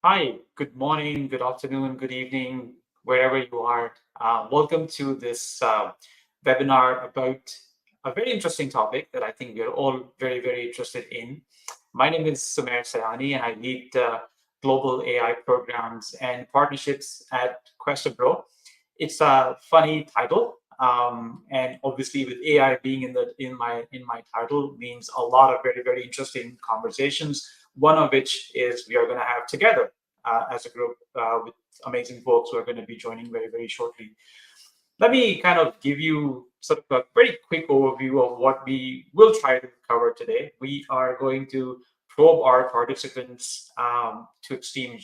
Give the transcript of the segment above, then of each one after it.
Hi, good morning, good afternoon, good evening, wherever you are. Welcome to this webinar about a very interesting topic that I think we're all very interested in. My name is Sumair Sayani, and I lead global AI programs and partnerships at QuestionPro. It's a funny title, and obviously, with AI being in my title, means a lot of very interesting conversations. One of which is we are going to have together as a group with amazing folks who are going to be joining very shortly. Let me kind of give you sort of a very quick overview of what we will try to cover today. We are going to probe our participants to esteemed,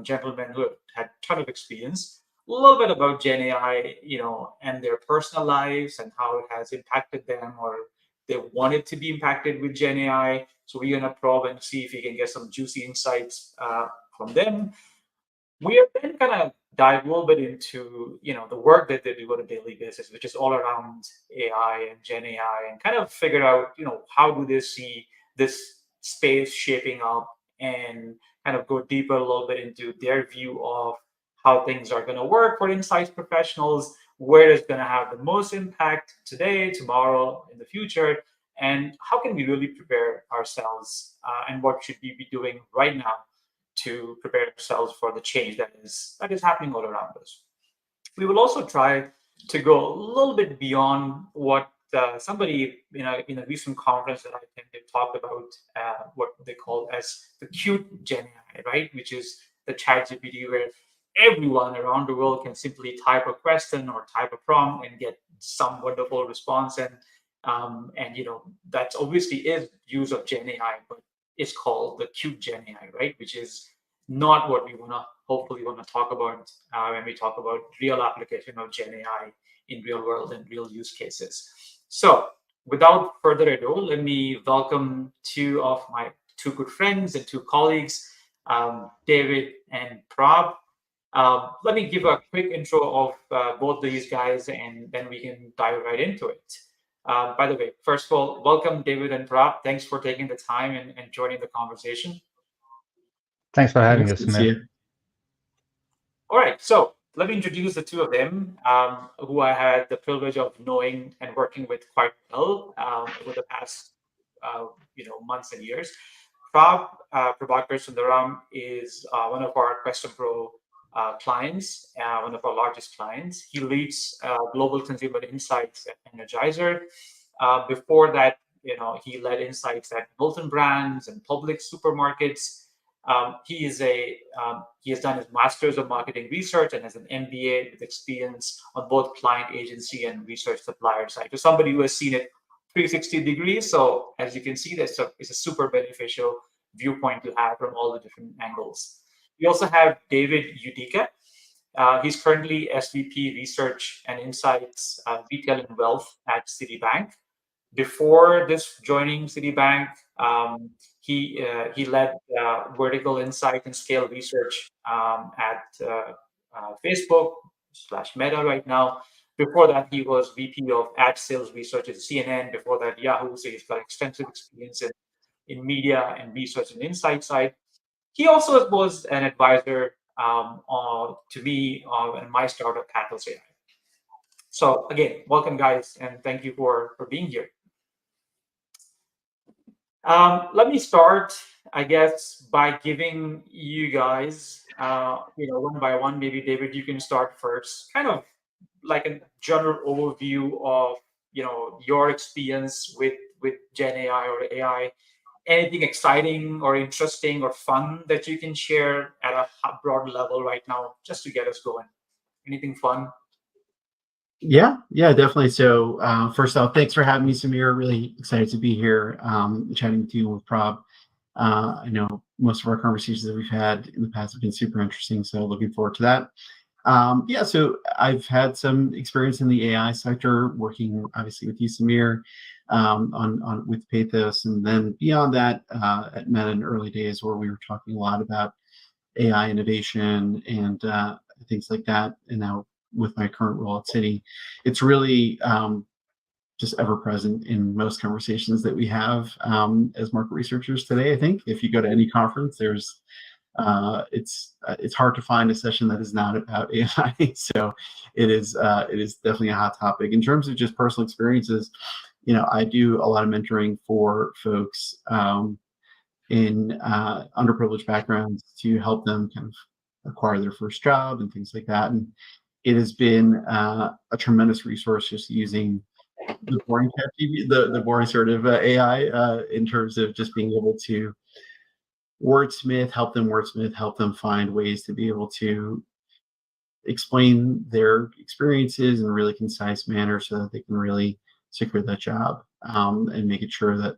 gentlemen who have had a ton of experience, a little bit about Gen AI, and their personal lives and how it has impacted them or they wanted to be impacted with Gen AI. So we're going to probe and see if we can get some juicy insights from them. We are then going to dive a little bit into the work that they do on a daily basis, which is all around AI and Gen AI, and kind of figure out how do they see this space shaping up, and kind of go deeper a little bit into their view of how things are going to work for insights professionals, where it's going to have the most impact today, tomorrow, in the future, and how can we really prepare ourselves, and what should we be doing right now to prepare ourselves for the change that is happening all around us. We will also try to go a little bit beyond what somebody in a recent conference that I attended talked about, what they call as the cute Gen AI, right? Which is the chat GPT, where everyone around the world can simply type a question or type a prompt and get some wonderful response. And that's obviously is use of Gen AI, but it's called the cute Gen AI, right? Which is not what we hopefully want to talk about when we talk about real application of Gen AI in real world and real use cases. So without further ado, let me welcome two of my two good friends and two colleagues, David and Prab. Let me give a quick intro of both these guys, and then we can dive right into it. By the way, first of all, welcome David and Prab. Thanks for taking the time and joining the conversation. Thanks for having us, Thanks, Sumair. All right, so let me introduce the two of them, who I had the privilege of knowing and working with quite well over the past months and years. Prabhakar Sundaram is one of our QuestionPro clients, one of our largest clients. He leads global consumer insights at Energizer. Before that, he led insights at Milton Brands and Publix supermarkets. He has done his master's of marketing research and has an MBA with experience on both client agency and research supplier side. So somebody who has seen it 360 degrees. So as you can see, it's a super beneficial viewpoint to have from all the different angles. We also have David Udica. He's currently SVP Research and Insights, Retail and Wealth at Citibank. Before this joining Citibank, he led vertical insight and scale research at Facebook/Meta right now. Before that, he was VP of ad sales research at CNN. Before that, Yahoo. So he's got extensive experience in media and research and insight side. He also was an advisor to me in my startup, Pathos AI. So again, welcome guys, and thank you for being here. Let me start, I guess, by giving you guys, one by one. Maybe David, you can start first. Kind of like a general overview of, your experience with Gen AI or AI. Anything exciting or interesting or fun that you can share at a broad level right now, just to get us going? Anything fun? Yeah, definitely. So first off, thanks for having me, Sumair. Really excited to be here, chatting with you and with Prab. I know most of our conversations that we've had in the past have been super interesting, so looking forward to that. So I've had some experience in the AI sector, working obviously with you, Sumair, on with Pathos, and then beyond that, at Meta in early days, where we were talking a lot about AI innovation and things like that. And now with my current role at Citi, it's really just ever present in most conversations that we have as market researchers today. I think if you go to any conference, there's it's hard to find a session that is not about AI. So it is definitely a hot topic. In terms of just personal experiences, I do a lot of mentoring for folks in underprivileged backgrounds to help them kind of acquire their first job and things like that. And it has been a tremendous resource just using the boring the boring sort of AI in terms of just being able to wordsmith, help them find ways to be able to explain their experiences in a really concise manner so that they can really secure that job, and making sure that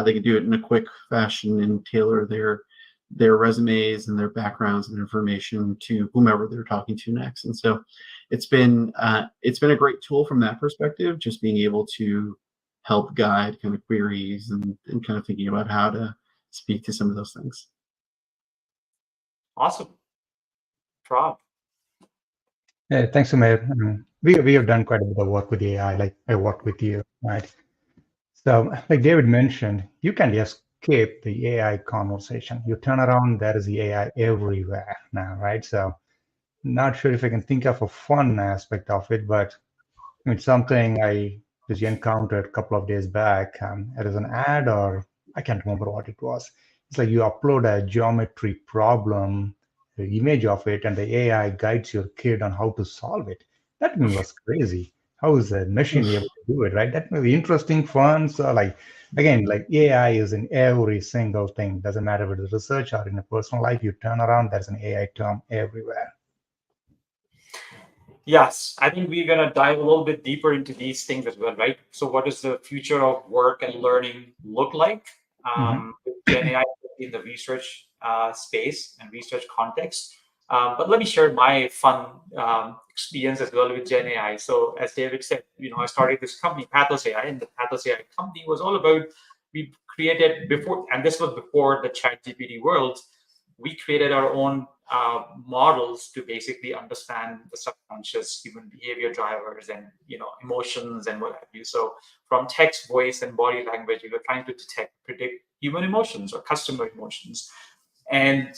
they can do it in a quick fashion and tailor their resumes and their backgrounds and information to whomever they're talking to next. And so it's been a great tool from that perspective, just being able to help guide kind of queries and kind of thinking about how to speak to some of those things. Awesome. Prab. Yeah, thanks, Sumair. We have done quite a bit of work with AI, like I worked with you, right? So, like David mentioned, you can escape the AI conversation. You turn around, there is the AI everywhere now, right? So, not sure if I can think of a fun aspect of it, but I mean, something I just encountered a couple of days back. It is an ad, or I can't remember what it was. It's like you upload a geometry problem, the image of it, and the AI guides your kid on how to solve it. That to me was crazy. How is a machine able to do it, right? That may be interesting, fun. So, like, again, like AI is in every single thing. Doesn't matter if it's research or in a personal life. You turn around, there's an AI term everywhere. Yes, I think we're going to dive a little bit deeper into these things as well, right? So what does the future of work and learning look like with GenAI in the research space and research context? But let me share my fun experience as well with GenAI. So as David said, I started this company, Pathos AI, and the Pathos AI company was all about, we created before, and this was before the ChatGPT world, we created our own models to basically understand the subconscious human behavior drivers and emotions and what have you. So from text, voice, and body language, we were trying to predict human emotions or customer emotions. And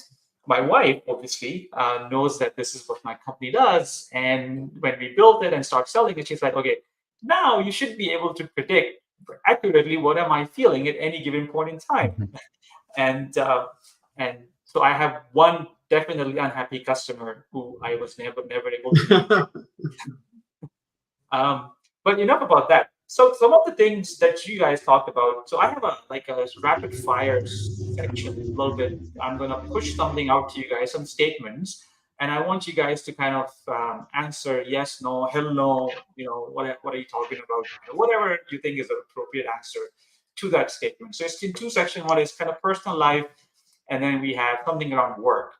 my wife obviously knows that this is what my company does. And when we built it and start selling it, she's like, okay, now you should be able to predict accurately what am I feeling at any given point in time. And so I have one definitely unhappy customer who I was never able to but enough about that. So some of the things that you guys talked about. So I have a rapid fire section a little bit. I'm gonna push something out to you guys, some statements, and I want you guys to kind of answer yes, no, hell no. What are you talking about? Whatever you think is an appropriate answer to that statement. So it's in two sections. One is kind of personal life, and then we have something around work.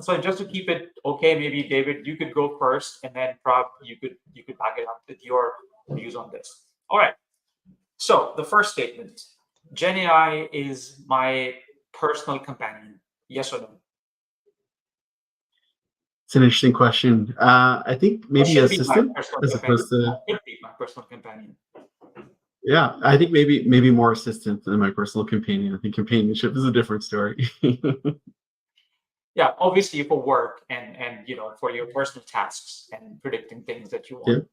So just to keep it okay, maybe David, you could go first, and then Prab, you could back it up with your views on this. All right. So the first statement: GenAI is my personal companion. Yes or no? It's an interesting question. I think maybe assistant as opposed to. Should be my personal companion. Yeah, I think maybe more assistant than my personal companion. I think companionship is a different story. Yeah, obviously for work and for your personal tasks and predicting things that you want.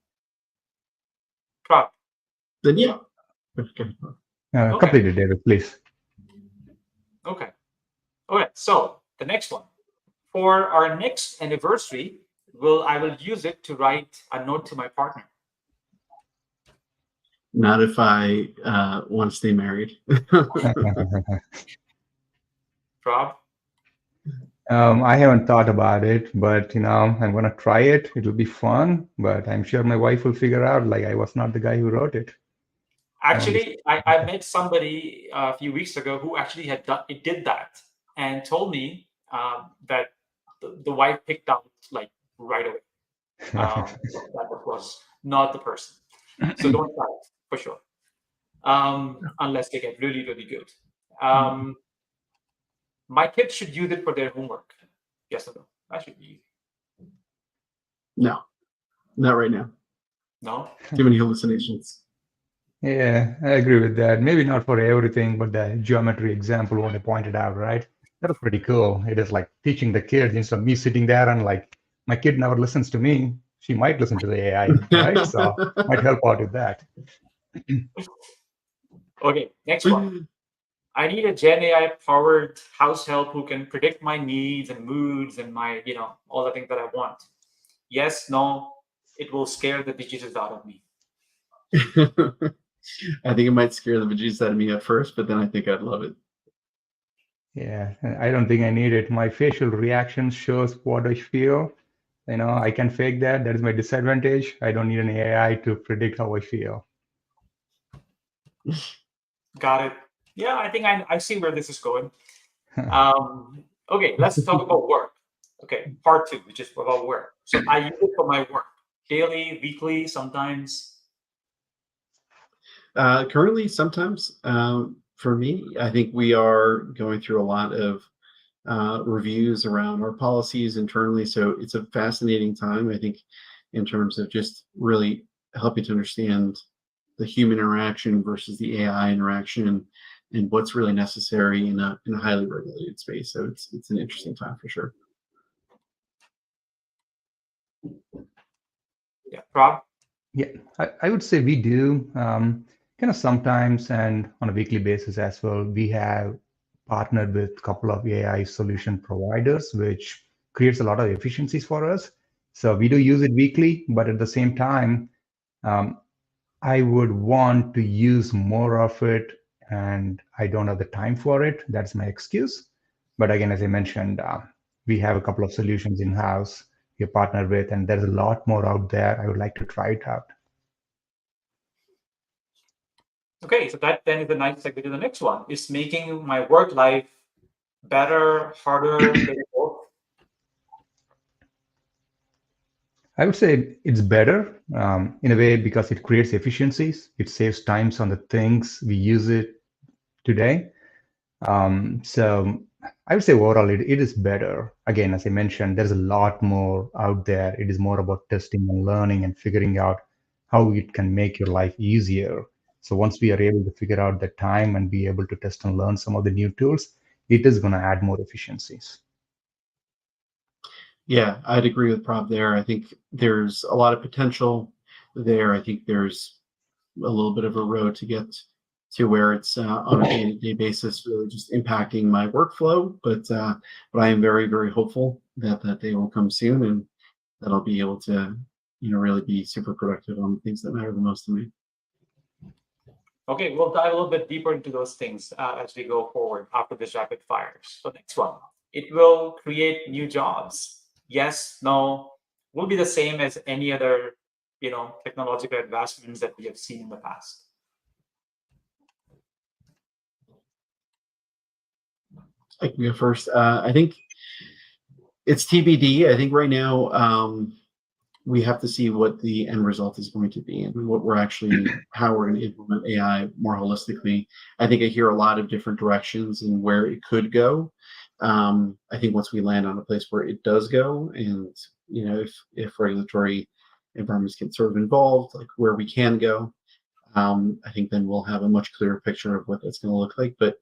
Prab. Then yeah. Okay. Completed, David, please. Okay. Okay. So the next one. For our next anniversary, I will use it to write a note to my partner. Not if I want to stay married. Rob? I haven't thought about it, but I'm gonna try it. It'll be fun, but I'm sure my wife will figure out like I was not the guy who wrote it. Actually, I met somebody a few weeks ago who actually did that and told me that the wife picked out like right away. That was not the person. So don't try it for sure, unless they get really, really good. My kids should use it for their homework. Yes or no? That should be easy. No, not right now. No? Too many hallucinations. Yeah, I agree with that. Maybe not for everything, but the geometry example what I pointed out, right? That was pretty cool. It is like teaching the kids instead of me sitting there and like my kid never listens to me. She might listen to the AI, right? So might help out with that. Okay, next one. I need a Gen AI powered house help who can predict my needs and moods and my, all the things that I want. Yes, no, it will scare the bejesus out of me. I think it might scare the bejesus out of me at first, but then I think I'd love it. Yeah, I don't think I need it. My facial reaction shows what I feel. I can fake that. That is my disadvantage. I don't need an AI to predict how I feel. Got it. Yeah, I think I see where this is going. Okay, let's talk about work. Okay, part 2, which is about work. So I use it for my work, daily, weekly, sometimes. Currently, sometimes for me, I think we are going through a lot of reviews around our policies internally. So it's a fascinating time, I think, in terms of just really helping to understand the human interaction versus the AI interaction and what's really necessary in a highly regulated space. So it's an interesting time for sure. Yeah, Rob? Yeah, I would say we do kind of sometimes and on a weekly basis as well. We have partnered with a couple of AI solution providers, which creates a lot of efficiencies for us. So we do use it weekly, but at the same time, um, I would want to use more of it, and I don't have the time for it. That's my excuse. But again, as I mentioned, we have a couple of solutions in house we partner with, and there's a lot more out there. I would like to try it out. Okay, so that then is a nice segue to the next one. Is making my work life better, harder, maybe both? I would say it's better in a way because it creates efficiencies. It saves times on the things we use it today. So I would say overall it is better. Again, as I mentioned, there's a lot more out there. It is more about testing and learning and figuring out how it can make your life easier. So once we are able to figure out the time and be able to test and learn some of the new tools, it is going to add more efficiencies. Yeah, I'd agree with Prab there. I think there's a lot of potential there. I think there's a little bit of a road to get to where it's on a day-to-day basis, really just impacting my workflow. But I am very, very hopeful that that day will come soon, and that I'll be able to, really be super productive on the things that matter the most to me. Okay, we'll dive a little bit deeper into those things as we go forward after this rapid fires. So next one, it will create new jobs. Yes, no, will be the same as any other, technological advancements that we have seen in the past. I can go first. I think it's TBD. I think right now we have to see what the end result is going to be and how we're going to implement AI more holistically. I think I hear a lot of different directions and where it could go. I think once we land on a place where it does go, and if regulatory environments get sort of involved, like where we can go, I think then we'll have a much clearer picture of what that's going to look like. But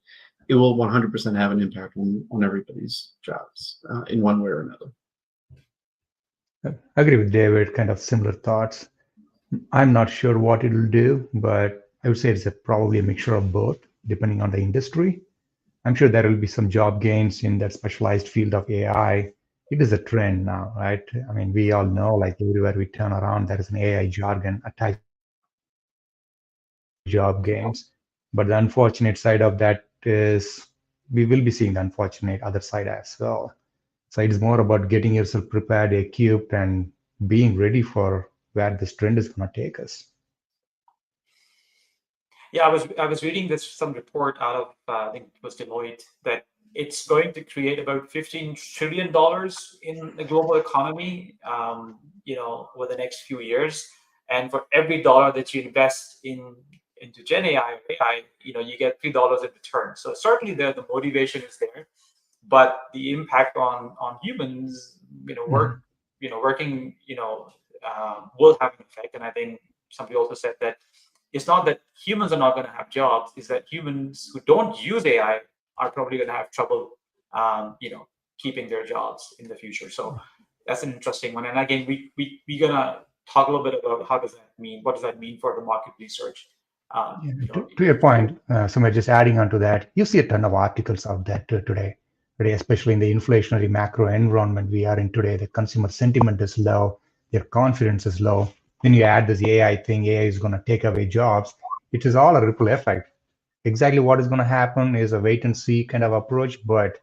it will 100% have an impact on everybody's jobs in one way or another. I agree with David, kind of similar thoughts. I'm not sure what it'll do, but I would say it's probably a mixture of both, depending on the industry. I'm sure there will be some job gains in that specialized field of AI. It is a trend now, right? I mean, we all know, like everywhere we turn around, there is an AI jargon attached to job gains. But the unfortunate side of that is we will be seeing the unfortunate other side as well. So it is more about getting yourself prepared, equipped, and being ready for where this trend is going to take us. Yeah, I was reading some report out of I think it was Deloitte that it's going to create about $15 trillion in the global economy, over the next few years. And for every dollar that you invest into Gen AI or AI, you get $3 in return. So certainly the motivation is there, but the impact on humans, working, will have an effect. And I think somebody also said that it's not that humans are not going to have jobs, it's that humans who don't use AI are probably going to have trouble keeping their jobs in the future. So that's an interesting one. And again, we're gonna talk a little bit about what does that mean for the market research. To your point, Sumair, just adding on to that, you see a ton of articles out there today, especially in the inflationary macro environment we are in today. The consumer sentiment is low, their confidence is low. Then you add this AI thing, AI is going to take away jobs. It is all a ripple effect. Exactly what is going to happen is a wait and see kind of approach, but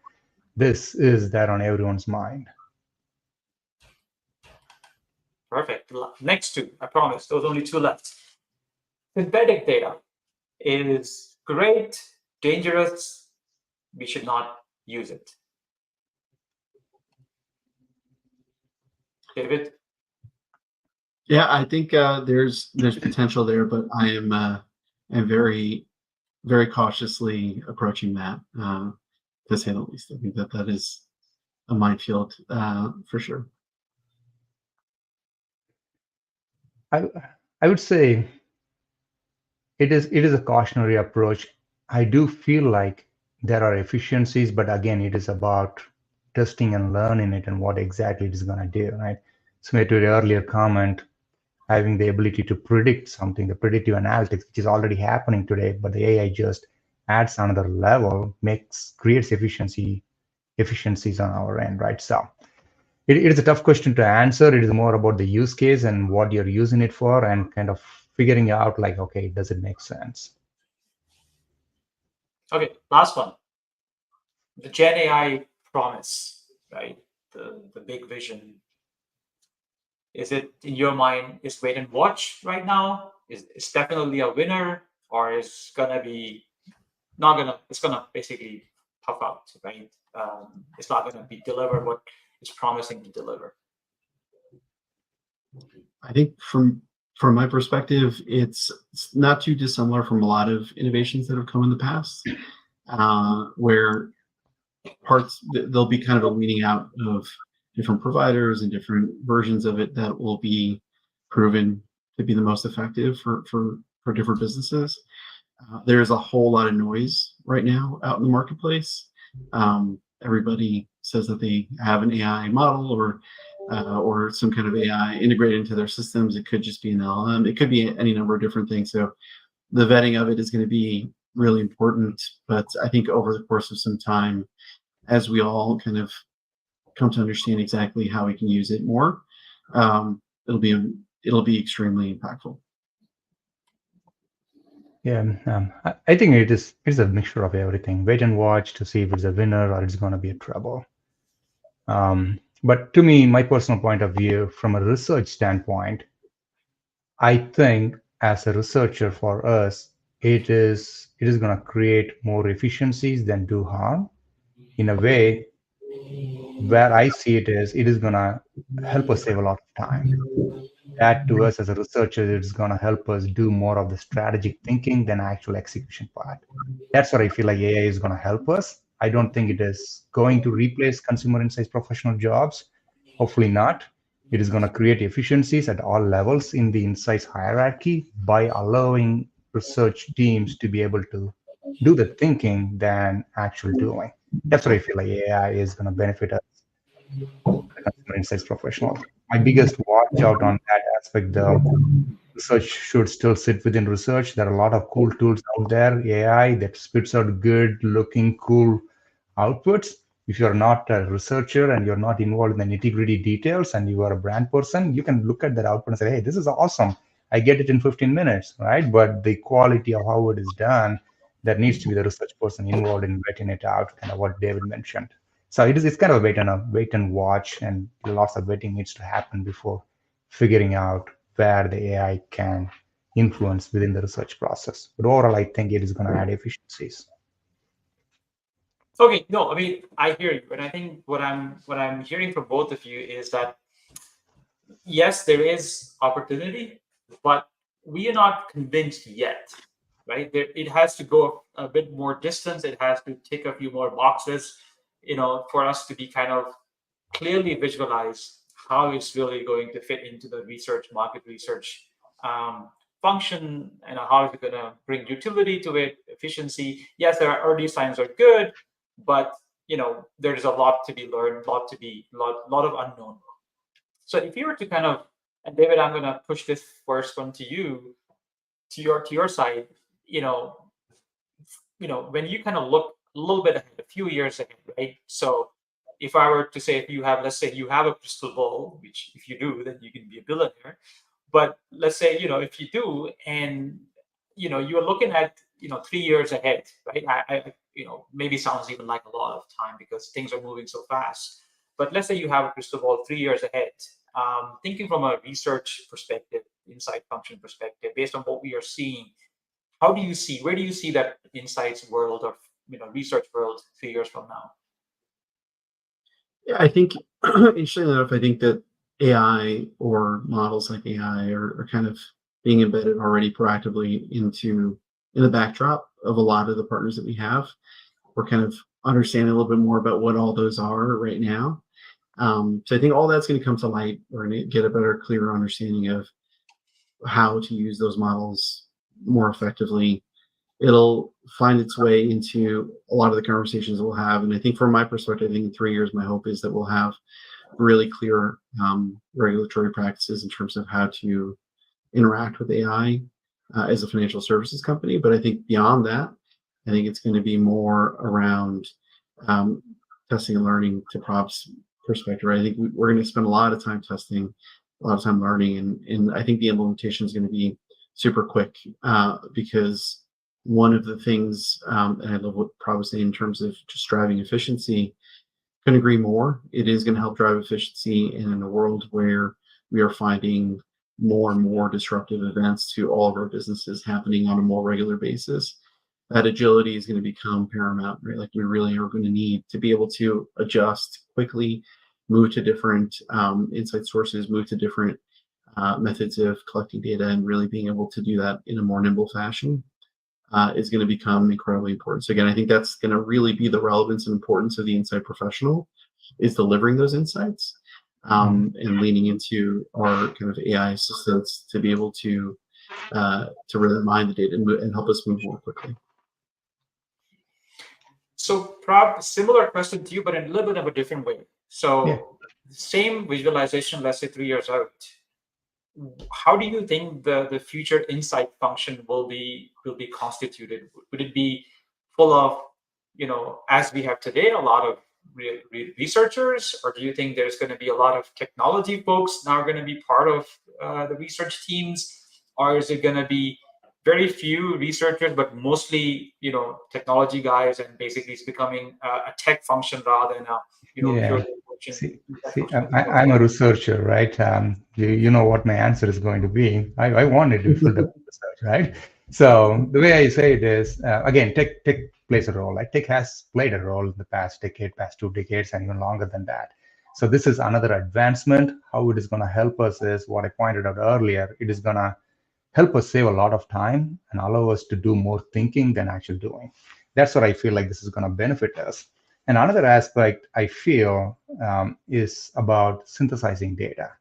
this is there on everyone's mind. Perfect. Next two, I promise. Those only two left. Synthetic data is great, dangerous. We should not use it. David? Yeah, I think there's potential there, but I am very, very cautiously approaching that, to say the least. I think that is a minefield for sure. I would say it is a cautionary approach. I do feel like there are efficiencies, but again, it is about testing and learning it and what exactly it is going to do, right? So to the earlier comment, having the ability to predict something, the predictive analytics, which is already happening today, but the AI just adds another level, creates efficiencies on our end, right? So it is a tough question to answer. It is more about the use case and what you're using it for and kind of figuring out like, okay, does it make sense? Okay, last one. The GenAI promise, right? The big vision. Is it, in your mind, is wait and watch right now? Is definitely a winner, or is gonna be not gonna? It's gonna basically puff out, right? It's not gonna be deliver what it's promising to deliver. I think from my perspective, it's not too dissimilar from a lot of innovations that have come in the past, where there'll be kind of a weeding out of different providers and different versions of it that will be proven to be the most effective for different businesses. There's a whole lot of noise right now out in the marketplace. Everybody says that they have an AI model or some kind of AI integrated into their systems. It could just be an LLM. It could be any number of different things. So the vetting of it is going to be really important. But I think over the course of some time, as we all kind of come to understand exactly how we can use it more, it'll be extremely impactful. Yeah, I think it's a mixture of everything. Wait and watch to see if it's a winner or it's going to be a trouble. But to me, my personal point of view, from a research standpoint, I think as a researcher for us, it is going to create more efficiencies than do harm. In a way, where I see it is going to help us save a lot of time. That to us as a researcher, it's going to help us do more of the strategic thinking than actual execution part. That's what I feel like AI is going to help us. I don't think it is going to replace consumer insights professional jobs. Hopefully not. It is going to create efficiencies at all levels in the insights hierarchy by allowing research teams to be able to do the thinking than actual doing. That's what I feel like AI is going to benefit us, the consumer insights professional. My biggest watch out on that aspect, though, research should still sit within research. There are a lot of cool tools out there, AI, that spits out good looking, cool outputs. If you're not a researcher and you're not involved in the nitty-gritty details and you are a brand person, you can look at that output and say, hey, this is awesome. I get it in 15 minutes, right? But the quality of how it is done, that needs to be the research person involved in vetting it out, kind of what David mentioned. So it's kind of a wait and watch, and lots of waiting needs to happen before figuring out where the AI can influence within the research process. But overall, I think it is going to add efficiencies. Okay, no, I mean, I hear you, and I think what I'm hearing from both of you is that yes, there is opportunity, but we are not convinced yet, right? It has to go a bit more distance. It has to tick a few more boxes, for us to be kind of clearly visualize how it's really going to fit into the market research function, and how is it going to bring utility to it, efficiency. Yes, there are early signs are good, but there's a lot to be learned, lot of unknown. So if you were to kind of, and David, I'm going to push this first one to you, to your side, when you kind of look a little bit ahead, a few years ahead, right? So if I were to say, if you have, let's say you have a crystal ball, which if you do, then you can be a billionaire. But let's say, if you do, and you're looking at 3 years ahead, right? Maybe sounds even like a lot of time because things are moving so fast. But let's say you have a crystal ball 3 years ahead, thinking from a research perspective, insight function perspective, based on what we are seeing, where do you see that insights world or research world 3 years from now? Yeah, I think interestingly enough, I think that AI or models like AI are kind of being embedded already proactively in the backdrop of a lot of the partners that we have. We're kind of understanding a little bit more about what all those are right now. So I think all that's going to come to light. We're going to get a better, clearer understanding of how to use those models more effectively. It'll find its way into a lot of the conversations that we'll have. And I think from my perspective, I think in 3 years, my hope is that we'll have really clear regulatory practices in terms of how to interact with AI as a financial services company. But I think beyond that, I think it's going to be more around testing and learning, to Prabh's perspective. I think we're going to spend a lot of time testing, a lot of time learning, and I think the implementation is going to be super quick because one of the things, and I love what Prabh was saying in terms of just driving efficiency, couldn't agree more. It is going to help drive efficiency, and in a world where we are finding more and more disruptive events to all of our businesses happening on a more regular basis, that agility is going to become paramount, right? Like we really are going to need to be able to adjust quickly, move to different insight sources, move to different methods of collecting data, and really being able to do that in a more nimble fashion is going to become incredibly important. So again, I think that's going to really be the relevance and importance of the insight professional, is delivering those insights and leaning into our kind of AI assistants to be able to really mine the data and help us move more quickly. So, Prab, similar question to you, but in a little bit of a different way. So, same visualization, let's say 3 years out. How do you think the future insight function will be constituted? Would it be full of, as we have today, a lot of researchers, or do you think there's going to be a lot of technology folks now going to be part of the research teams, or is it going to be very few researchers, but mostly, technology guys, and basically it's becoming a tech function rather than a, pure See, I'm a researcher, right? You know what my answer is going to be. I wanted to fill the research, right? So the way I say it is, again, tech plays a role. Like tech has played a role in the past decade, past 2 decades, and even longer than that. So this is another advancement. How it is going to help us is what I pointed out earlier. It is going to help us save a lot of time and allow us to do more thinking than actually doing. That's what I feel like this is going to benefit us. And another aspect I feel is about synthesizing data,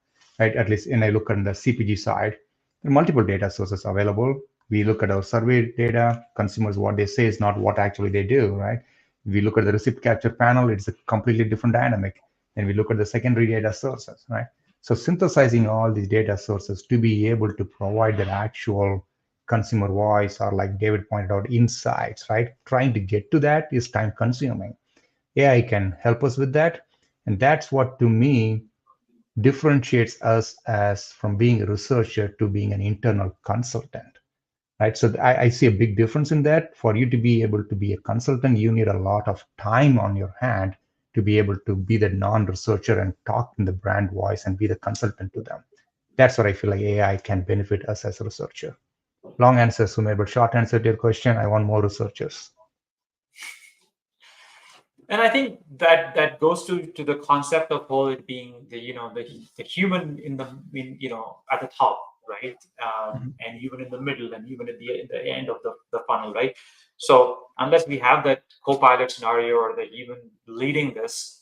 right? At least when I look on the CPG side, there are multiple data sources available. We look at our survey data, consumers, what they say is not what actually they do, right? We look at the receipt capture panel, it's a completely different dynamic. And we look at the secondary data sources, right? So synthesizing all these data sources to be able to provide that actual consumer voice, or like David pointed out, insights, right? Trying to get to that is time consuming. AI can help us with that. And that's what, to me, differentiates us as from being a researcher to being an internal consultant, right? So I see a big difference in that. For you to be able to be a consultant, you need a lot of time on your hand to be able to be the non-researcher and talk in the brand voice and be the consultant to them. That's what I feel like AI can benefit us as a researcher. Long answer, Sumair, but short answer to your question, I want more researchers. And I think that goes to the concept of whole it being the the human at the top, right? And even in the middle, and even at the end of the funnel, right? So unless we have that co-pilot scenario or the human leading this,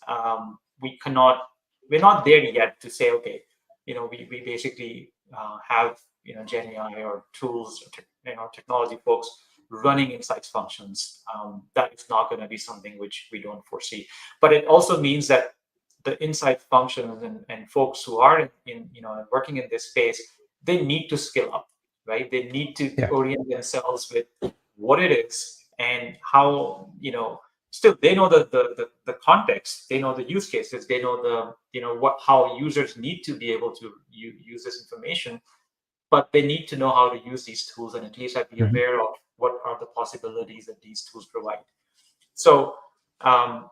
we're not there yet to say, okay, we basically have GenAI or tools, technology folks running insights functions. That is not going to be something which we don't foresee. But it also means that the insight functions and folks who are in working in this space, they need to skill up, right? They need to orient themselves with what it is and how, still they know the context, they know the use cases, they know how users need to be able to use this information, but they need to know how to use these tools and at least be aware of what are the possibilities that these tools provide. So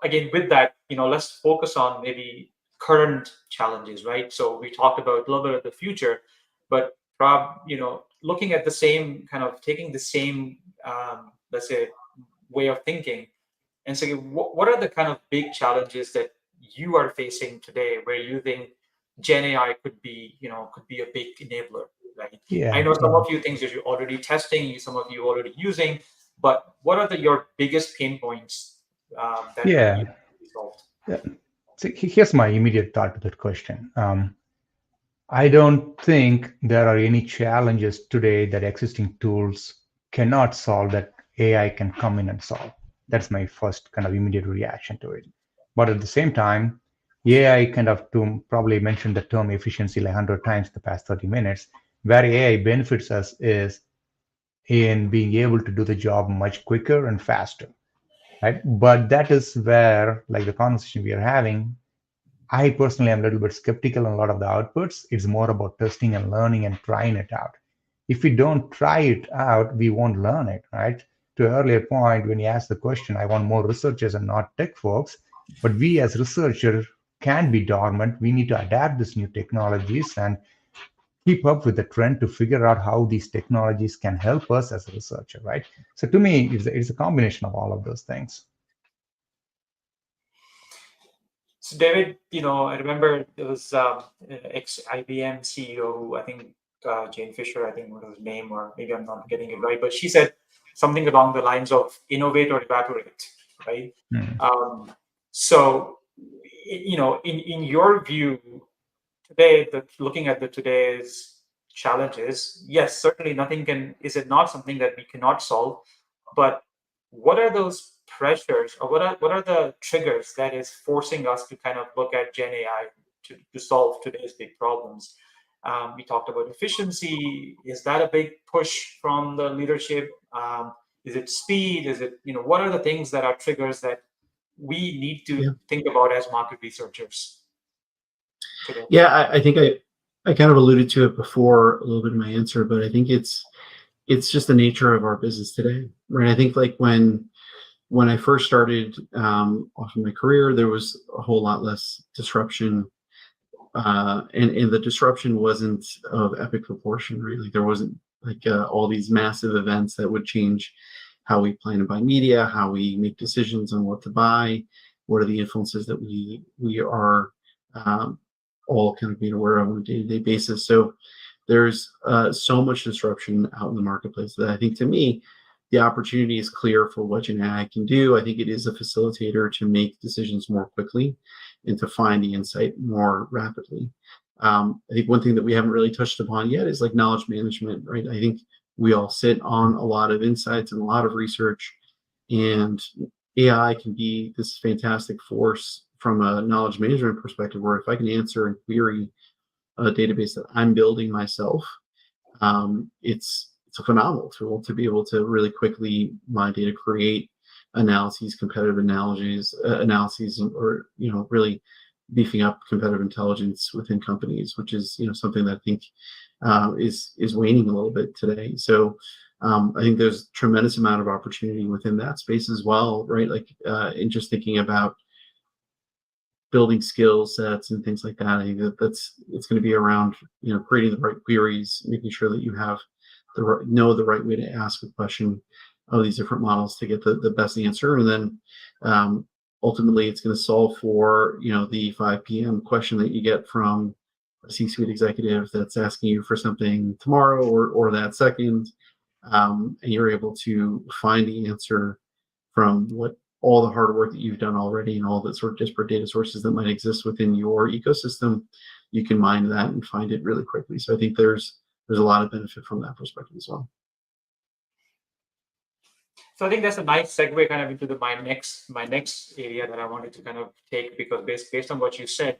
again, with that, let's focus on maybe current challenges, right? So we talked about a little bit of the future, but looking at the same kind of taking the same, let's say, way of thinking and saying, what are the kind of big challenges that you are facing today where you think Gen AI could be a big enabler, right? I know some of you things that you're already testing, some of you already using, but what are your biggest pain points that need to be solved? So here's my immediate thought to that question. I don't think there are any challenges today that existing tools cannot solve that AI can come in and solve. That's my first kind of immediate reaction to it. But at the same time, AI kind of probably mentioned the term efficiency like 100 times the past 30 minutes. Where AI benefits us is in being able to do the job much quicker and faster, right? But that is where, like the conversation we are having, I personally am a little bit skeptical on a lot of the outputs. It's more about testing and learning and trying it out. If we don't try it out, we won't learn it, right? To an earlier point, when you asked the question, I want more researchers and not tech folks, but we as researchers can be dormant. We need to adapt these new technologies and keep up with the trend to figure out how these technologies can help us as a researcher, right? So to me, it's a combination of all of those things. So David, I remember there was ex-IBM CEO who I think Jane Fisher, I think was his name, or maybe I'm not getting it right, but she said something along the lines of innovate or evaporate, right? So, in your view, today, looking at today's challenges, yes, certainly is it not something that we cannot solve, but what are those pressures or what are the triggers that is forcing us to kind of look at Gen AI to solve today's big problems? We talked about efficiency. Is that a big push from the leadership? Is it speed? Is it, what are the things that are triggers that we need to think about as market researchers today? Yeah, I think I kind of alluded to it before a little bit in my answer, but I think it's just the nature of our business today, right? I think like when I first started off in my career, there was a whole lot less disruption, and the disruption wasn't of epic proportion, right? Like there wasn't like all these massive events that would change how we plan to buy media, how we make decisions on what to buy, what are the influences that we are all kind of being aware of on a day-to-day basis. So there's so much disruption out in the marketplace that I think, to me, the opportunity is clear for what GenAI can do. I think it is a facilitator to make decisions more quickly and to find the insight more rapidly. I think one thing that we haven't really touched upon yet is like knowledge management, right? I think we all sit on a lot of insights and a lot of research, and AI can be this fantastic force from a knowledge management perspective, where if I can answer and query a database that I'm building myself, it's a phenomenal tool to be able to really quickly mine data, create analyses, competitive analyses, or really beefing up competitive intelligence within companies, which is something that I think is waning a little bit today. So I think there's tremendous amount of opportunity within that space as well, right? Like in just thinking about building skill sets and things like that. I think it's going to be around creating the right queries, making sure that you have the right way to ask a question of these different models to get the best answer, and then ultimately it's going to solve for the 5 p.m. question that you get from a C-suite executive that's asking you for something tomorrow or that second, and you're able to find the answer from all the hard work that you've done already and all the sort of disparate data sources that might exist within your ecosystem. You can mine that and find it really quickly. So I think there's a lot of benefit from that perspective as well. So I think that's a nice segue kind of into my next area that I wanted to kind of take, because based on what you said,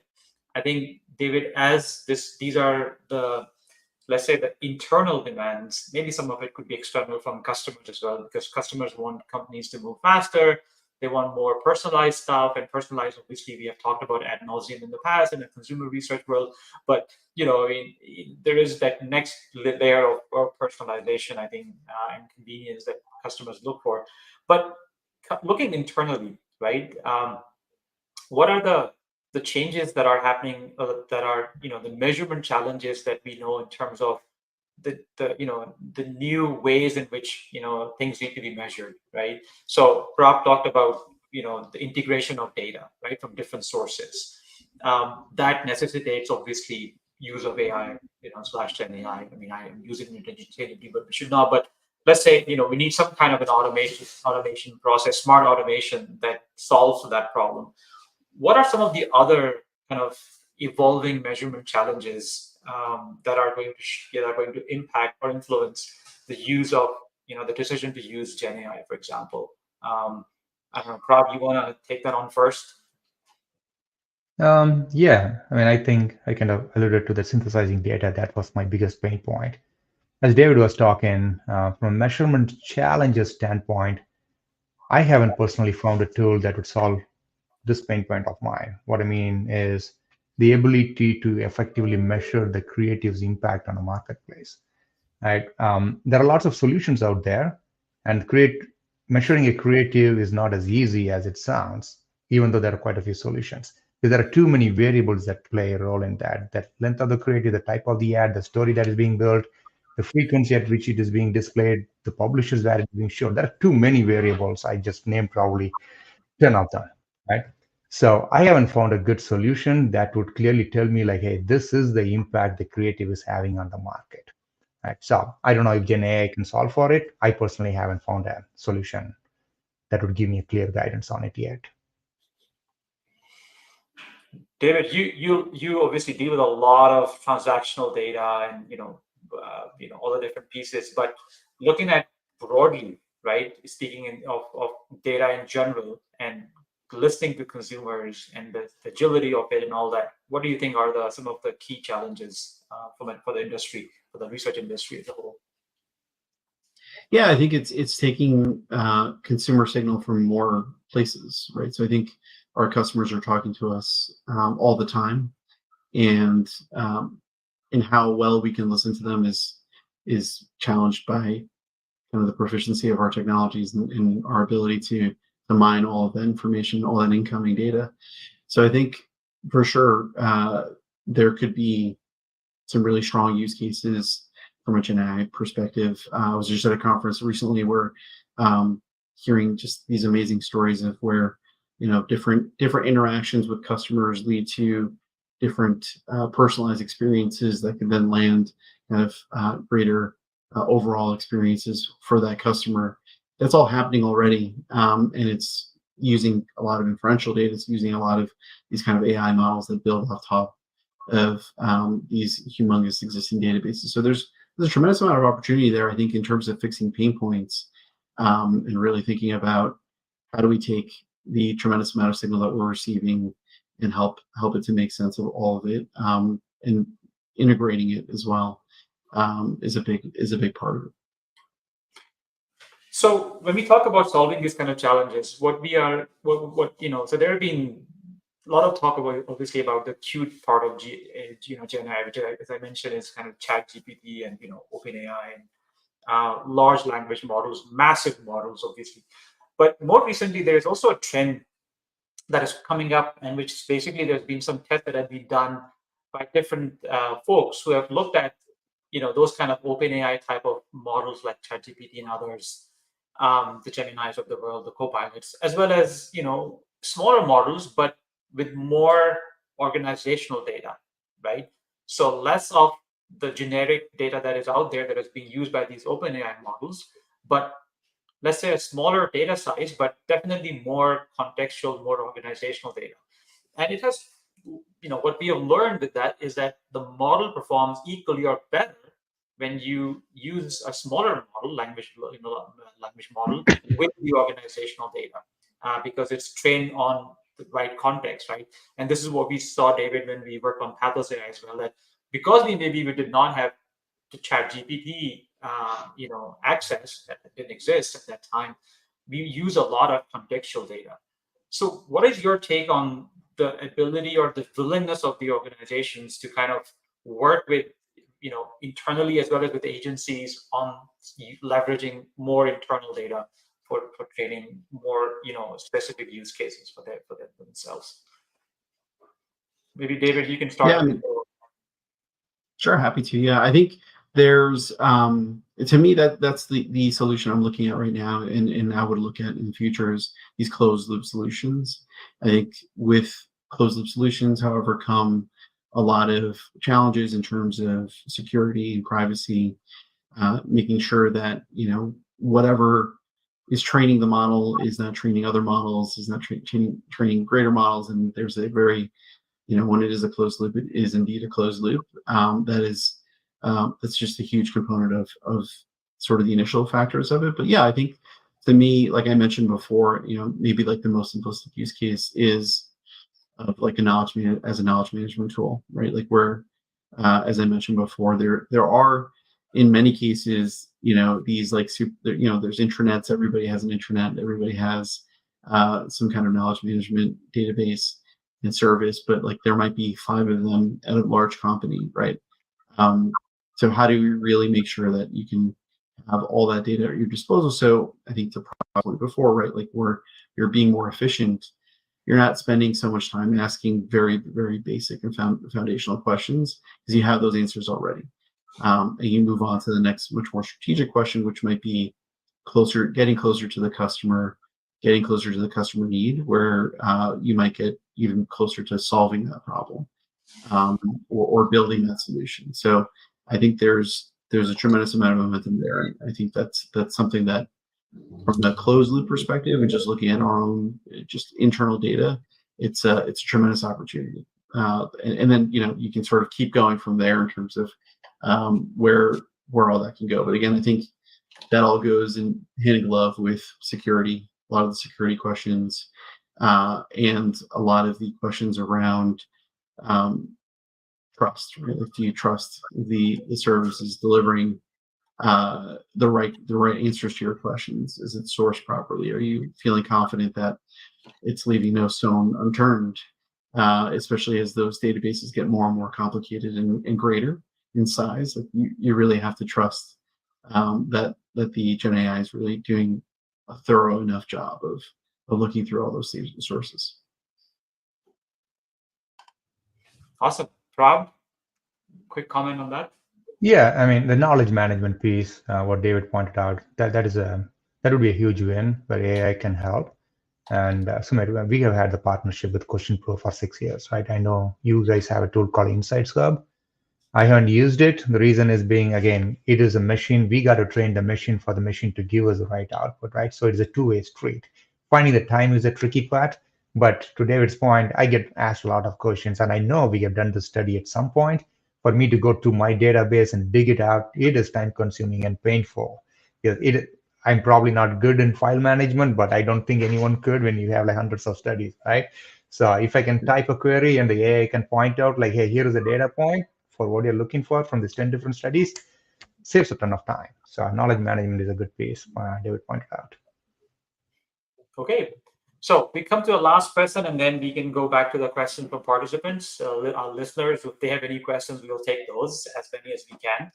I think, David, as these are the, let's say, the internal demands. Maybe some of it could be external from customers as well, because customers want companies to move faster. They want more personalized stuff, and personalized, obviously, we have talked about ad nauseum in the past in the consumer research world. But I mean, there is that next layer of personalization, I think, and convenience that customers look for. But looking internally, right? What are the changes that are happening, that are, the measurement challenges that we know in terms of the new ways in which things need to be measured, right? So Prab talked about the integration of data, right, from different sources. That necessitates, obviously, use of AI, slash GenAI. I mean, I am using it interchangeably, but we should not. But let's say we need some kind of an automation process, smart automation that solves that problem. What are some of the other kind of evolving measurement challenges that are going to impact or influence the use of the decision to use GenAI, for example? I don't know, Prab, you want to take that on first? Yeah, I mean, I think I kind of alluded to the synthesizing data. That was my biggest pain point. As David was talking, from a measurement challenges standpoint, I haven't personally found a tool that would solve this pain point of mine. What I mean is the ability to effectively measure the creative's impact on a marketplace. Right? There are lots of solutions out there, and measuring a creative is not as easy as it sounds, even though there are quite a few solutions. Because there are too many variables that play a role in that. That length of the creative, the type of the ad, the story that is being built, the frequency at which it is being displayed, the publishers that it's being shown. There are too many variables. I just named probably 10 of them, right? So I haven't found a good solution that would clearly tell me like, hey, this is the impact the creative is having on the market. Right? So I don't know if GenAI can solve for it. I personally haven't found a solution that would give me a clear guidance on it yet. David, you obviously deal with a lot of transactional data and all the different pieces, but looking at broadly, right? Speaking of data in general and listening to consumers and the agility of it and all that, what do you think are some of the key challenges for the industry, for the research industry as a whole? Yeah, I think it's taking consumer signal from more places, right? So I think our customers are talking to us all the time, and how well we can listen to them is challenged by kind of the proficiency of our technologies and our ability to mine all of the information, all that incoming data. So I think for sure there could be some really strong use cases from a GenAI perspective. I was just at a conference recently where hearing just these amazing stories of where different interactions with customers lead to different personalized experiences that can then land kind of greater overall experiences for that customer. That's all happening already, and it's using a lot of inferential data. It's using a lot of these kind of AI models that build off top of these humongous existing databases. So there's a tremendous amount of opportunity there, I think, in terms of fixing pain points, and really thinking about how do we take the tremendous amount of signal that we're receiving and help it to make sense of all of it, and integrating it as well is a big part of it. So when we talk about solving these kind of challenges, so there have been a lot of talk about, obviously, about the cute part of GenAI, which, as I mentioned, is kind of Chat GPT and OpenAI and large language models, massive models, obviously. But more recently, there is also a trend that is coming up, and which basically there's been some tests that have been done by different folks who have looked at those kind of OpenAI type of models like ChatGPT and others, the Geminis of the world, the Copilots, as well as smaller models, but with more organizational data, right? So less of the generic data that is out there that is being used by these OpenAI models, but let's say a smaller data size, but definitely more contextual, more organizational data. And it has, what we have learned with that is that the model performs equally or better when you use a smaller model, language model with the organizational data, because it's trained on the right context, right? And this is what we saw, David, when we worked on Pathos AI as well, that because we did not have the chat GPT, access that didn't exist at that time, we use a lot of contextual data. So what is your take on the ability or the willingness of the organizations to kind of work with, internally as well as with agencies on leveraging more internal data for training more, specific use cases for themselves? Maybe David, you can start. Yeah, sure, happy to. Yeah, I think there's to me that's the solution I'm looking at right now, and I would look at in the future is these closed loop solutions. I think with closed loop solutions, however, come a lot of challenges in terms of security and privacy, making sure that whatever is training the model is not training other models, is not training greater models, and there's a very when it is a closed loop, it is indeed a closed loop. That's just a huge component of sort of the initial factors of it. But yeah, I think to me, like I mentioned before, maybe like the most simplistic use case is of like a knowledge management tool, right? Like where, as I mentioned before, there are in many cases, these like there's intranets. Everybody has an intranet. Everybody has some kind of knowledge management database and service, but like there might be 5 of them at a large company, right? So how do you really make sure that you can have all that data at your disposal? So I think to probably before, right, like where you're being more efficient, you're not spending so much time asking very, very basic and foundational questions because you have those answers already. And you move on to the next much more strategic question, which might be getting closer to the customer, getting closer to the customer need, where you might get even closer to solving that problem, or building that solution. So I think there's a tremendous amount of momentum there. And I think that's something that from the closed loop perspective and just looking at our own just internal data, it's a tremendous opportunity. And then you can sort of keep going from there in terms of where all that can go. But again, I think that all goes in hand in glove with security, a lot of the security questions, and a lot of the questions around trust. Right? Like, do you trust the services delivering the right answers to your questions? Is it sourced properly? Are you feeling confident that it's leaving no stone unturned? Especially as those databases get more and more complicated and greater in size, like you really have to trust that the GenAI is really doing a thorough enough job of looking through all those sources. Awesome. Prab, quick comment on that? Yeah, I mean, the knowledge management piece, what David pointed out, that would be a huge win where AI can help. And Sumair, we have had the partnership with QuestionPro for 6 years, right? I know you guys have a tool called Insights Hub. I haven't used it. The reason is being, again, it is a machine. We got to train the machine for the machine to give us the right output, right? So it's a two-way street. Finding the time is a tricky part. But to David's point, I get asked a lot of questions, and I know we have done the study at some point. For me to go to my database and dig it out, it is time-consuming and painful. I'm probably not good in file management, but I don't think anyone could when you have like hundreds of studies, right? So if I can type a query and the AI can point out like, hey, here is a data point for what you're looking for from these 10 different studies, saves a ton of time. So knowledge management is a good piece, David pointed out. Okay, so we come to the last question, and then we can go back to the question from participants. Our listeners, if they have any questions, we will take those, as many as we can.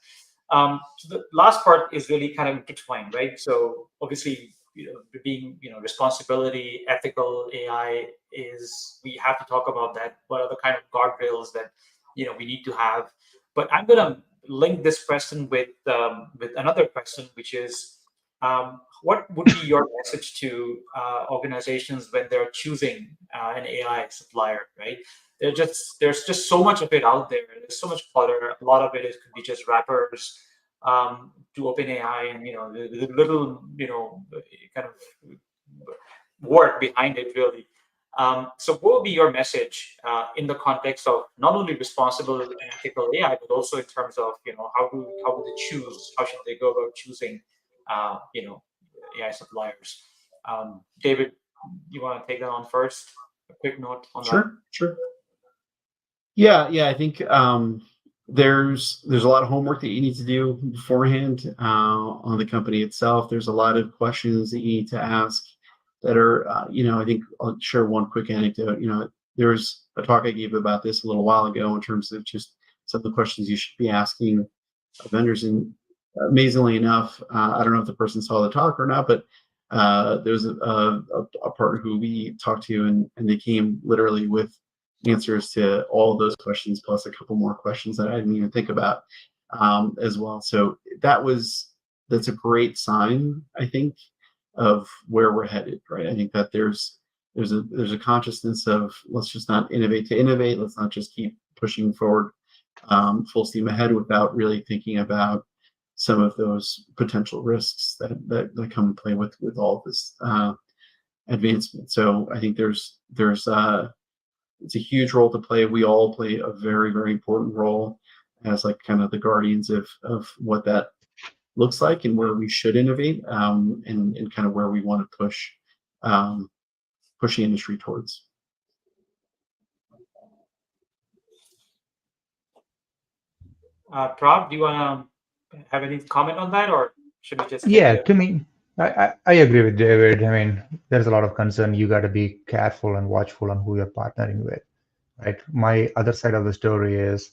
So the last part is really kind of intertwined, right? So obviously, being responsibility, ethical AI is, we have to talk about that. What are the kind of guardrails that we need to have? But I'm gonna link this question with another question, which is, what would be your message to organizations when they're choosing an AI supplier, right? There's just so much of it out there. There's so much clutter. A lot of it could be just wrappers to OpenAI, and the little kind of work behind it really. So what will be your message in the context of not only responsible and ethical AI, but also in terms of, how would they choose? How should they go about choosing, AI suppliers? David, you want to take that on first? A quick note on that. Sure. Yeah. I think there's a lot of homework that you need to do beforehand on the company itself. There's a lot of questions that you need to ask that are, I think I'll share one quick anecdote. There's a talk I gave about this a little while ago in terms of just some of the questions you should be asking vendors. And amazingly enough, I don't know if the person saw the talk or not, but there was a partner who we talked to, and they came literally with answers to all of those questions, plus a couple more questions that I didn't even think about as well. So that's a great sign, I think, of where we're headed, right? I think that there's a consciousness of, let's just not innovate to innovate. Let's not just keep pushing forward full steam ahead without really thinking about some of those potential risks that come and play with all of this advancement. So I think it's a huge role to play. We all play a very, very important role as like kind of the guardians of what that looks like and where we should innovate and kind of where we want to push the industry towards. Prab, do you want to have any comment on that, or should we just? Yeah, to me, I agree with David. I mean, there's a lot of concern. You got to be careful and watchful on who you're partnering with, right? My other side of the story is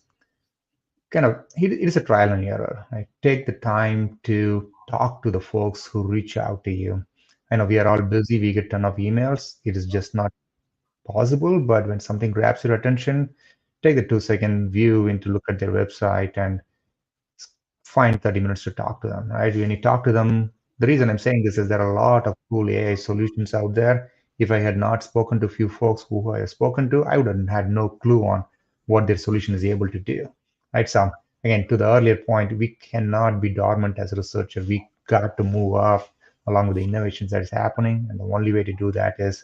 it is a trial and error. Right? Take the time to talk to the folks who reach out to you. I know we are all busy. We get a ton of emails. It is just not possible. But when something grabs your attention, take the 2-second view into look at their website and find 30 minutes to talk to them, right? When you talk to them, the reason I'm saying this is there are a lot of cool AI solutions out there. If I had not spoken to a few folks who I have spoken to, I would have had no clue on what their solution is able to do, right? So again, to the earlier point, we cannot be dormant as a researcher. We got to move up along with the innovations that is happening. And the only way to do that is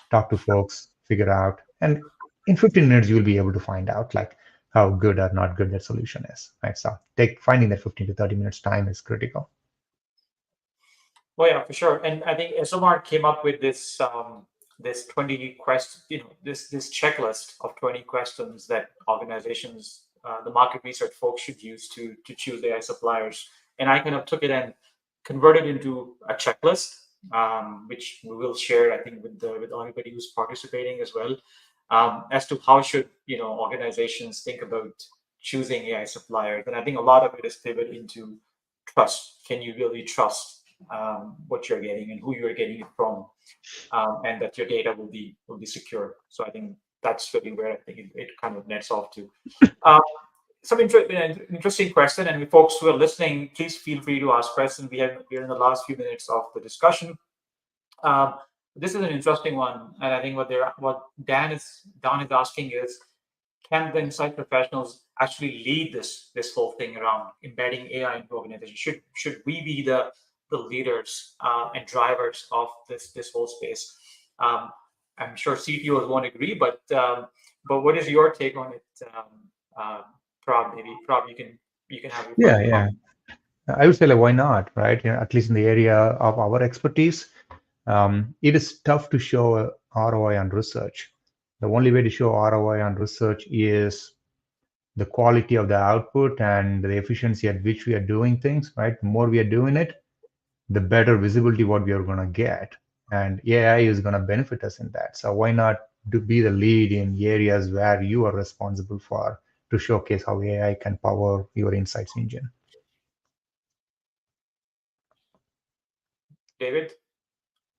talk to folks, figure out, and in 15 minutes, you'll be able to find out like how good or not good that solution is, right? So finding that 15 to 30 minutes time is critical. Well, yeah, for sure. And I think Sumair came up with this 20 question, this checklist of 20 questions that organizations, the market research folks should use to choose AI suppliers. And I kind of took it and converted into a checklist, which we will share, I think, with everybody who's participating as well, as to how should organizations think about choosing AI suppliers. And I think a lot of it is pivoted into trust. Can you really trust what you're getting and who you're getting it from, and that your data will be secure? So I think that's really where I think it kind of nets off to. Some interesting question, and folks who are listening, please feel free to ask questions. We're in the last few minutes of the discussion. This is an interesting one, and I think what Don is asking is, can the insight professionals actually lead this whole thing around embedding AI into organizations? Should we be the leaders and drivers of this whole space? I'm sure CTOs won't agree, but what is your take on it, Prab? Maybe Prab, you can have your yeah. I would say like, why not, right? At least in the area of our expertise, it is tough to show a ROI on research. The only way to show ROI on research is the quality of the output and the efficiency at which we are doing things, right? The more we are doing it, the better visibility what we are going to get. And AI is going to benefit us in that. So why not be the lead in areas where you are responsible for to showcase how AI can power your insights engine? David,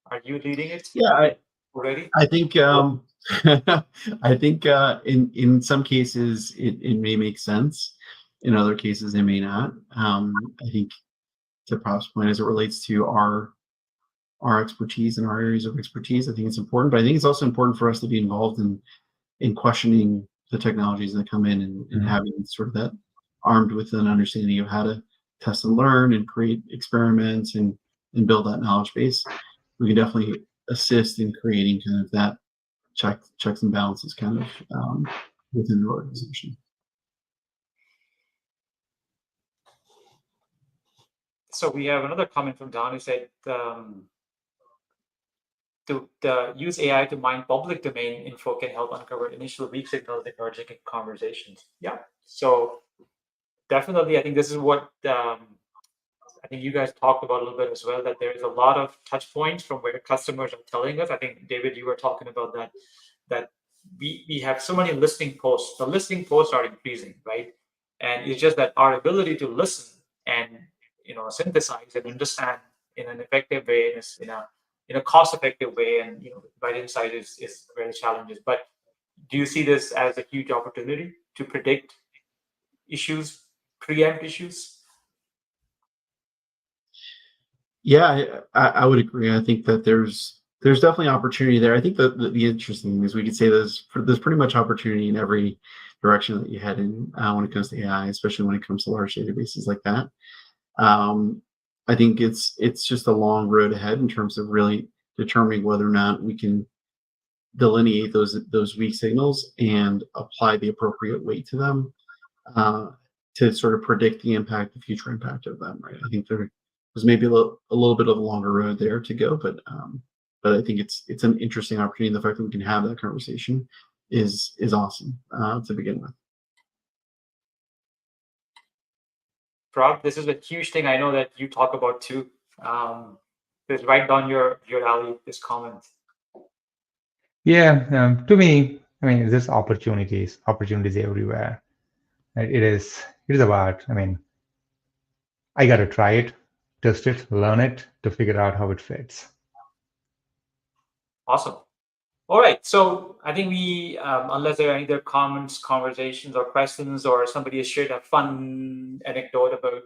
are you leading it? Yeah, already? I think I think in some cases it may make sense. In other cases, it may not. I think to Prob's point, as it relates to our expertise and our areas of expertise, I think it's important. But I think it's also important for us to be involved in questioning the technologies that come in and having sort of that armed with an understanding of how to test and learn and create experiments and build that knowledge base. We can definitely assist in creating kind of checks and balances kind of within the organization. So we have another comment from Don who said to use AI to mine public domain info can help uncover initial weak signals emerging in conversations. Yeah. So definitely, I think this is what I think you guys talked about a little bit as well, that there is a lot of touch points from where customers are telling us. I think, David, you were talking about that we have so many listing posts. The listing posts are increasing, right? And it's just that our ability to listen and synthesize and understand in an effective way, in a cost-effective way, and right insight is very challenging. But do you see this as a huge opportunity to predict issues, preempt issues? Yeah, I would agree. I think that there's definitely opportunity there. I think that the interesting thing is we could say there's pretty much opportunity in every direction that you head in when it comes to AI, especially when it comes to large databases like that. I think it's just a long road ahead in terms of really determining whether or not we can delineate those weak signals and apply the appropriate weight to them to sort of predict the future impact of them. Right. I think there's maybe a little bit of a longer road there to go, but I think it's an interesting opportunity. The fact that we can have that conversation is awesome to begin with. Prab, this is a huge thing I know that you talk about too. It's right down your alley, this comment. Yeah, to me, I mean, there's opportunities everywhere. It is about, I mean, I got to try it, test it, learn it to figure out how it fits. Awesome. All right. So I think we, unless there are any other comments, conversations, or questions, or somebody has shared a fun anecdote about,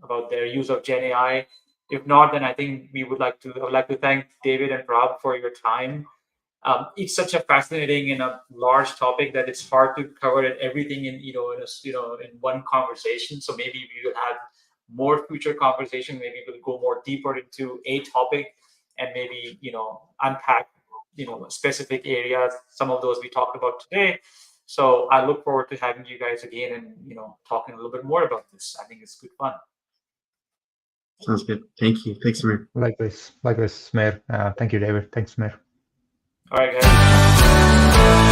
about their use of GenAI. If not, then I think I would like to thank David and Rob for your time. It's such a fascinating and a large topic that it's hard to cover everything in one conversation. So maybe we will have more future conversation. Maybe we'll go more deeper into a topic and maybe unpack specific areas. Some of those we talked about today. So I look forward to having you guys again and talking a little bit more about this. I think it's good fun. Sounds good. Thank you. Thanks, Sumair. Likewise, Sumair. Thank you, David. Thanks, Sumair. All right, guys.